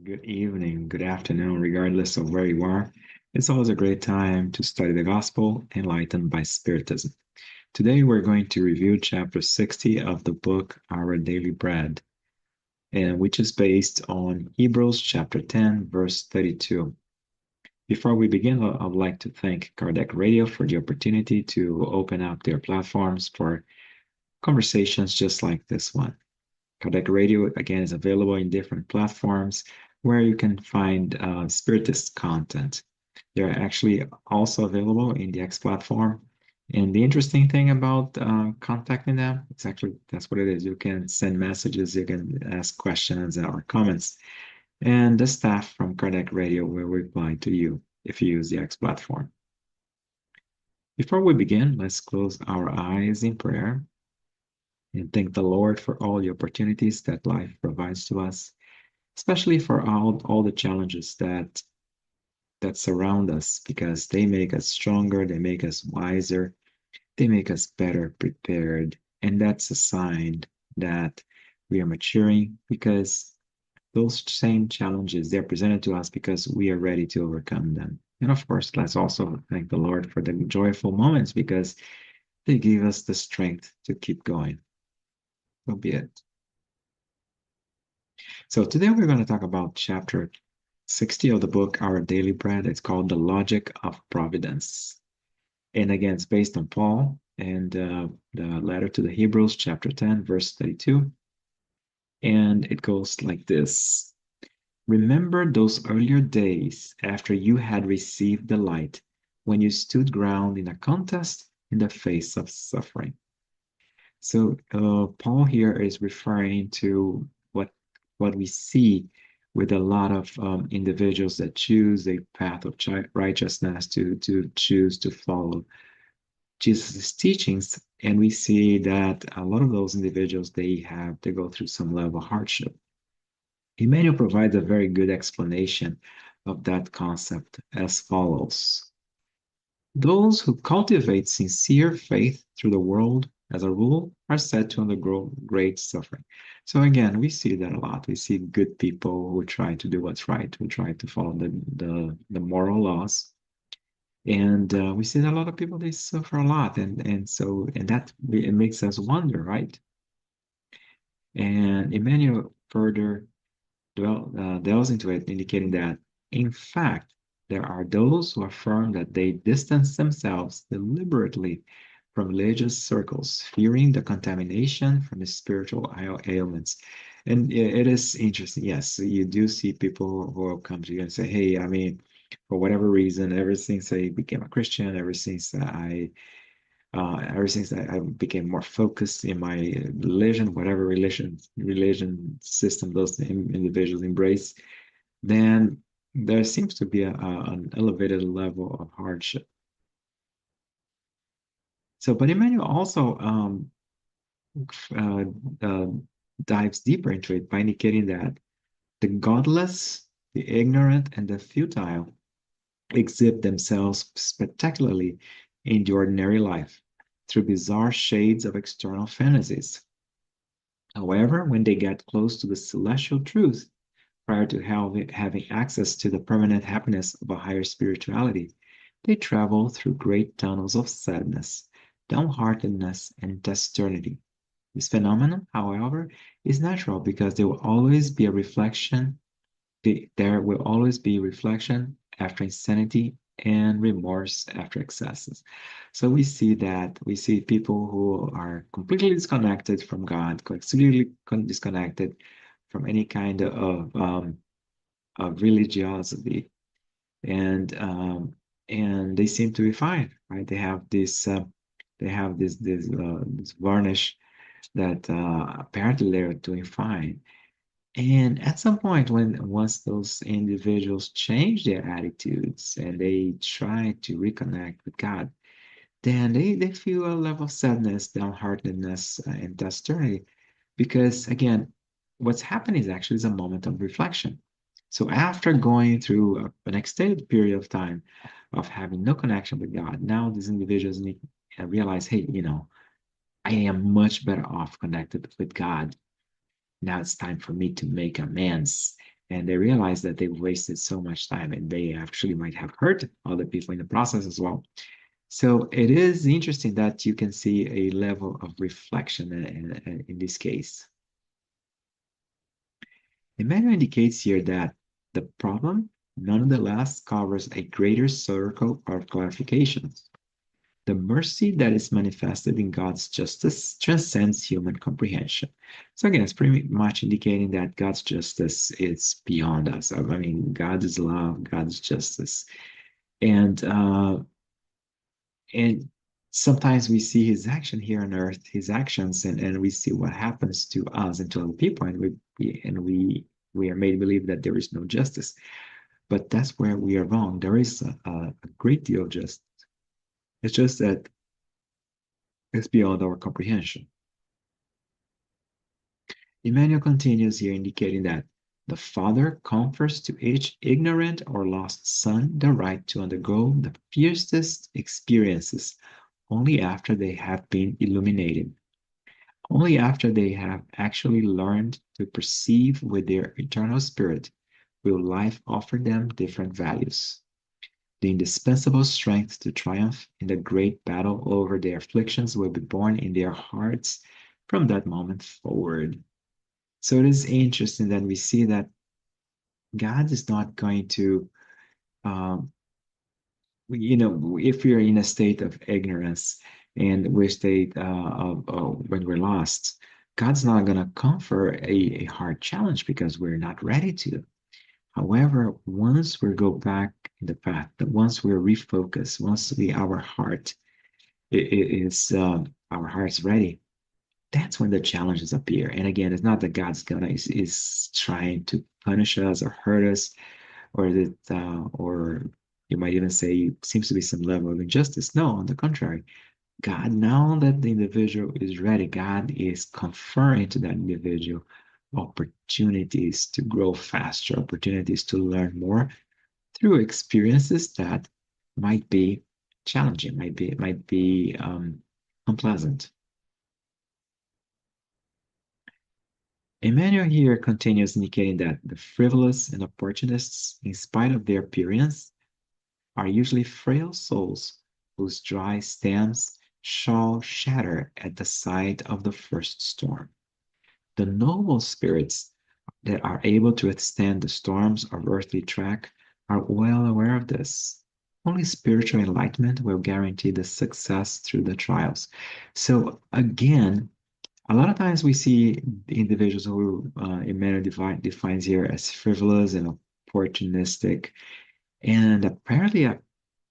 Good evening, good afternoon, regardless of where you are. It's always a great time to study the gospel enlightened by Spiritism. Today, we're going to review chapter 60 of the book Our Daily Bread, and which is based on Hebrews chapter 10, verse 32. Before we begin, I'd like to thank Kardec Radio for the opportunity to open up their platforms for conversations just like this one. Kardec Radio, again, is available in different platforms where you can find Spiritist content. They're actually also available in the X platform. And the interesting thing about contacting them, it's actually, that's what it is. You can send messages, you can ask questions or comments, and the staff from Kardec Radio will reply to you if you use the X platform. Before we begin, let's close our eyes in prayer and thank the Lord for all the opportunities that life provides to us, especially for all the challenges that surround us, because they make us stronger, they make us wiser, they make us better prepared. And that's a sign that we are maturing, because those same challenges, they're presented to us because we are ready to overcome them. And of course, let's also thank the Lord for the joyful moments, because they give us the strength to keep going. So be it. So today we're going to talk about chapter 60 of the book, Our Daily Bread. It's called The Logic of Providence. And again, it's based on Paul and the letter to the Hebrews, chapter 10, verse 32. And it goes like this. Remember those earlier days after you had received the light, when you stood ground in a contest in the face of suffering. So Paul here is referring to what we see with a lot of individuals that choose a path of righteousness to choose to follow Jesus' teachings, and we see that a lot of those individuals they go through some level of hardship. Emmanuel provides a very good explanation of that concept as follows. Those who cultivate sincere faith through the world, as a rule, are said to undergo great suffering. So again, we see that a lot. We see good people who try to do what's right, who try to follow the moral laws. And we see that a lot of people, they suffer a lot. And that it makes us wonder, right? And Emmanuel further delves into it, indicating that, in fact, there are those who affirm that they distance themselves deliberately from religious circles, fearing the contamination from the spiritual ailments. And it is interesting. Yes, you do see people who will come to you and say, hey, I mean, for whatever reason, ever since I became a Christian, ever since I became more focused in my religion, whatever religion system those individuals embrace, then there seems to be an elevated level of hardship. So, but Emmanuel also uh, uh, dives deeper into it by indicating that the godless, the ignorant, and the futile exhibit themselves spectacularly in the ordinary life through bizarre shades of external fantasies. However, when they get close to the celestial truth, prior to having access to the permanent happiness of a higher spirituality, they travel through great tunnels of sadness, downheartedness, and taciturnity. This phenomenon, however, is natural, because there will always be a reflection. There will always be reflection after insanity and remorse after excesses. So we see people who are completely disconnected from God, completely disconnected from any kind of religiosity, and they seem to be fine, right? They have this varnish that apparently they're doing fine. And at some point, once those individuals change their attitudes and they try to reconnect with God, then they feel a level of sadness, downheartedness, and taciturnity. Because again, what's happening is actually is a moment of reflection. So after going through an extended period of time of having no connection with God, now these individuals need realize, hey, I am much better off connected with God. Now it's time for me to make amends and they realize that they wasted so much time and they actually might have hurt other people in the process as well. So it is interesting that you can see a level of reflection in this case. Emmanuel indicates here that the problem nonetheless covers a greater circle of clarifications. The mercy that is manifested in God's justice transcends human comprehension. So again, it's pretty much indicating that God's justice is beyond us. I mean, God is love, God's justice, and and sometimes we see His action here on earth, His actions, and we see what happens to us and to other people, and we are made to believe that there is no justice. But that's where we are wrong. There is a great deal of justice. It's just that it's beyond our comprehension. Emmanuel continues here indicating that the Father confers to each ignorant or lost son the right to undergo the fiercest experiences only after they have been illuminated, only after they have actually learned to perceive with their eternal spirit will life offer them different values. The indispensable strength to triumph in the great battle over their afflictions will be born in their hearts from that moment forward. So it is interesting that we see that God is not going to, um, if we are in a state of ignorance and we're state when we're lost, God's not going to confer a hard challenge because we're not ready to. However, once we go back in the path, once we're refocused, once our heart is our heart's ready, that's when the challenges appear. And again, it's not that God's gonna is trying to punish us or hurt us, or you might even say seems to be some level of injustice. No, on the contrary, God, now that the individual is ready, God is conferring to that individual opportunities to grow faster, opportunities to learn more through experiences that might be challenging, might be unpleasant. Emmanuel here continues indicating that the frivolous and opportunists, in spite of their appearance, are usually frail souls whose dry stems shall shatter at the sight of the first storm. The noble spirits that are able to withstand the storms of earthly track are well aware of this. Only spiritual enlightenment will guarantee the success through the trials. So again, a lot of times we see individuals who Emmanuel defines here as frivolous and opportunistic, and apparently,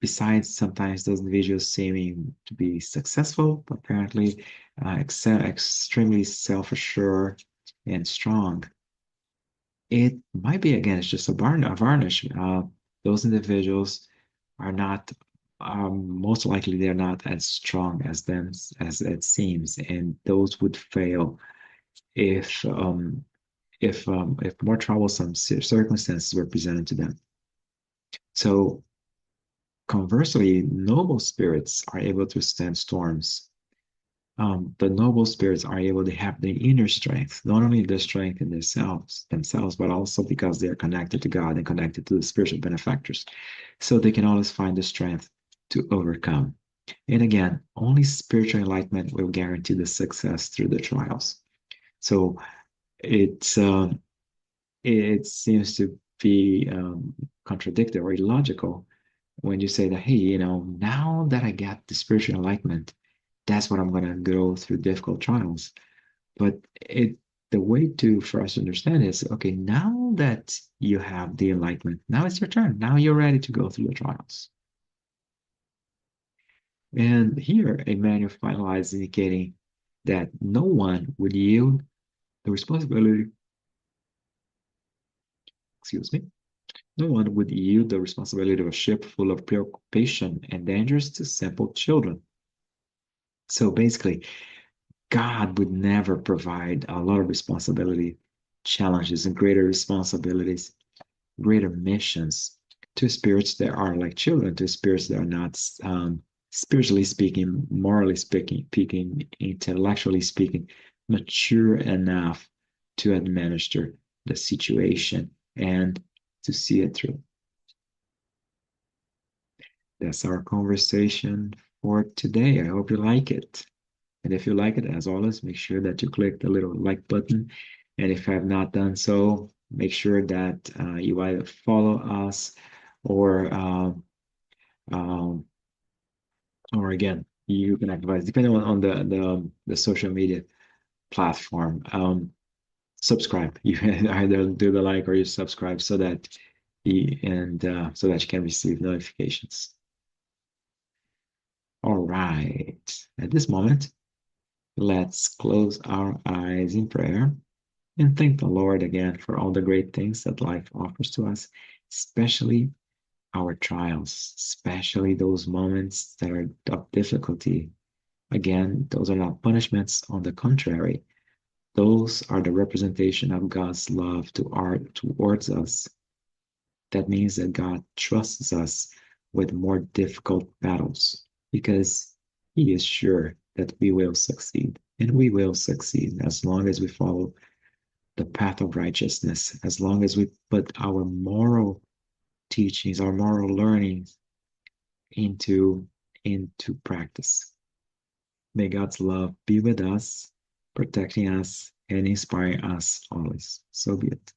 besides sometimes those individuals seeming to be successful, apparently extremely self-assured and strong. It might be again, it's just a varnish. Those individuals are not, most likely they're not as strong as them as it seems, and those would fail if if more troublesome circumstances were presented to them. So conversely, noble spirits are able to withstand storms. The noble spirits are able to have the inner strength, not only the strength in themselves, but also because they are connected to God and connected to the spiritual benefactors. So they can always find the strength to overcome. And again, only spiritual enlightenment will guarantee the success through the trials. So it's it seems to be contradictory or illogical when you say that, hey, now that I got the spiritual enlightenment, that's what I'm going to go through difficult trials. But the way to for us to understand is, okay, now that you have the enlightenment, now it's your turn. Now you're ready to go through the trials. And here, Emmanuel finalizes indicating that no one would yield the responsibility, excuse me, no one would yield the responsibility of a ship full of preoccupation and dangers to simple children. So basically, God would never provide a lot of responsibility, challenges, and greater responsibilities, greater missions to spirits that are like children, to spirits that are not spiritually speaking, morally speaking, intellectually speaking, mature enough to administer the situation and to see it through. That's our conversation for today. I hope you like it. And if you like it, as always, make sure that you click the little like button. And if you have not done so, make sure that you either follow us or um, or again, you can advise depending on the social media platform. Subscribe. You can either do the like or you subscribe so that so that you can receive notifications. All right. At this moment, let's close our eyes in prayer and thank the Lord again for all the great things that life offers to us, especially our trials, especially those moments that are of difficulty. Again, those are not punishments. On the contrary, those are the representation of God's love towards us. That means that God trusts us with more difficult battles because He is sure that we will succeed. And we will succeed as long as we follow the path of righteousness, as long as we put our moral teachings, our moral learnings into, into practice. May God's love be with us, protecting us, and inspiring us always. So be it.